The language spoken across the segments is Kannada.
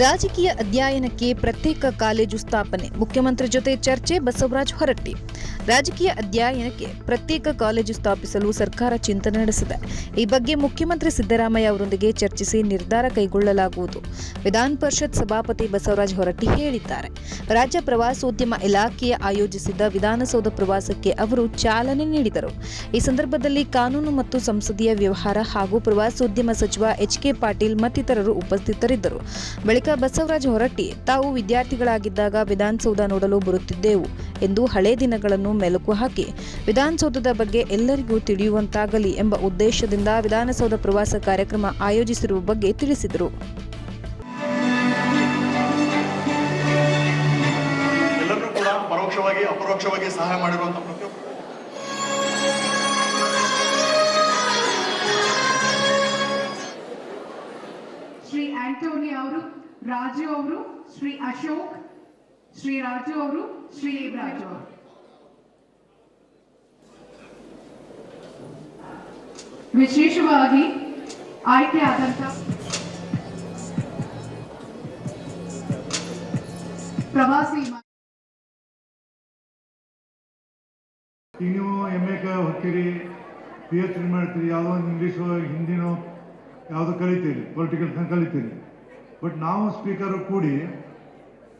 ರಾಜಕೀಯ ಅಧ್ಯಯನಕ್ಕೆ ಪ್ರತ್ಯೇಕ ಕಾಲೇಜು ಸ್ಥಾಪನೆ, ಮುಖ್ಯಮಂತ್ರಿ ಜೊತೆ ಚರ್ಚೆ. ಬಸವರಾಜ ಹೊರಟ್ಟಿ. ರಾಜಕೀಯ ಅಧ್ಯಯನಕ್ಕೆ ಪ್ರತ್ಯೇಕ ಕಾಲೇಜು ಸ್ಥಾಪಿಸಲು ಸರ್ಕಾರ ಚಿಂತನೆ ನಡೆಸಿದೆ. ಈ ಬಗ್ಗೆ ಮುಖ್ಯಮಂತ್ರಿ ಸಿದ್ದರಾಮಯ್ಯ ಅವರೊಂದಿಗೆ ಚರ್ಚಿಸಿ ನಿರ್ಧಾರ ಕೈಗೊಳ್ಳಲಾಗುವುದು. ವಿಧಾನ ಪರಿಷತ್ ಸಭಾಪತಿ ಬಸವರಾಜ ಹೊರಟ್ಟಿ ಹೇಳಿದ್ದಾರೆ. ರಾಜ್ಯ ಪ್ರವಾಸೋದ್ಯಮ ಇಲಾಖೆ ಆಯೋಜಿಸಿದ್ದ ವಿಧಾನಸೌಧ ಪ್ರವಾಸಕ್ಕೆ ಅವರು ಚಾಲನೆ ನೀಡಿದರು. ಈ ಸಂದರ್ಭದಲ್ಲಿ ಕಾನೂನು ಮತ್ತು ಸಂಸದೀಯ ವ್ಯವಹಾರ ಹಾಗೂ ಪ್ರವಾಸೋದ್ಯಮ ಸಚಿವ ಎಚ್.ಕೆ. ಪಾಟೀಲ್ ಮತ್ತಿತರರು ಉಪಸ್ಥಿತರಿದ್ದರು. ಬಳಿಕ ಬಸವರಾಜ ಹೊರಟ್ಟಿ, ತಾವು ವಿದ್ಯಾರ್ಥಿಗಳಾಗಿದ್ದಾಗ ವಿಧಾನಸೌಧ ನೋಡಲು ಬರುತ್ತಿದ್ದೆವು ಎಂದು ಹಳೆ ದಿನಗಳನ್ನು ಮೆಲುಕು ಹಾಕಿ ವಿಧಾನಸೌಧದ ಬಗ್ಗೆ ಎಲ್ಲರಿಗೂ ತಿಳಿಯುವಂತಾಗಲಿ ಎಂಬ ಉದ್ದೇಶದಿಂದ ವಿಧಾನಸೌಧ ಪ್ರವಾಸ ಕಾರ್ಯಕ್ರಮ ಆಯೋಜಿಸಿರುವ ಬಗ್ಗೆ ತಿಳಿಸಿದರು. ಎಲ್ಲರೂ ಕೂಡ ಪರೋಕ್ಷವಾಗಿ ಅಪರೋಕ್ಷವಾಗಿ ಸಹಾಯ ಮಾಡಿರುವಂತ ಶ್ರೀ ಆಂಟೋನಿ ಅವರು, ರಾಜು ಅವರು, ಶ್ರೀ ಅಶೋಕ್, ಶ್ರೀ ರಾಜು ಅವರು, ಶ್ರೀ ದೇವರಾಜು ಅವರು. ವಿಶೇಷವಾಗಿ ಆಯ್ಕೆಯಾದಂತ ಪ್ರವಾಸಿ ನೀವು MA ಹೋಗ್ತೀರಿ, PhD ಮಾಡ್ತೀರಿ, ಯಾವುದೋ ಒಂದು ಇಂಗ್ಲೀಷು ಹಿಂದಿನೋ ಯಾವುದೋ ಕಲಿತೀರಿ, ಪೊಲಿಟಿಕಲ್ ಕಲಿತೀರಿ. ಬಟ್ ನಾವು ಸ್ಪೀಕರು ಕೂಡಿ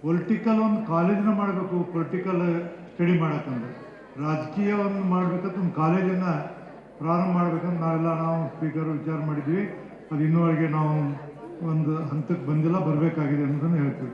ಪೊಲಿಟಿಕಲ್ ಒಂದು ಕಾಲೇಜನ್ನ ಮಾಡಬೇಕು, ಪೊಲಿಟಿಕಲ್ ಸ್ಟಡಿ ಮಾಡೋಕ್ಕಂದ್ರೆ ರಾಜಕೀಯವನ್ನು ಮಾಡಬೇಕಂತ ಒಂದು ಕಾಲೇಜನ್ನು ಪ್ರಾರಂಭ ಮಾಡ್ಬೇಕಂತ ನಾವು ಸ್ಪೀಕರು ವಿಚಾರ ಮಾಡಿದ್ವಿ. ಅದು ಇನ್ನೂವರೆಗೆ ನಾವು ಒಂದು ಹಂತಕ್ಕೆ ಬಂದಿಲ್ಲ, ಬರಬೇಕಾಗಿದೆ ಅನ್ನೋದನ್ನು ಹೇಳ್ತೀವಿ.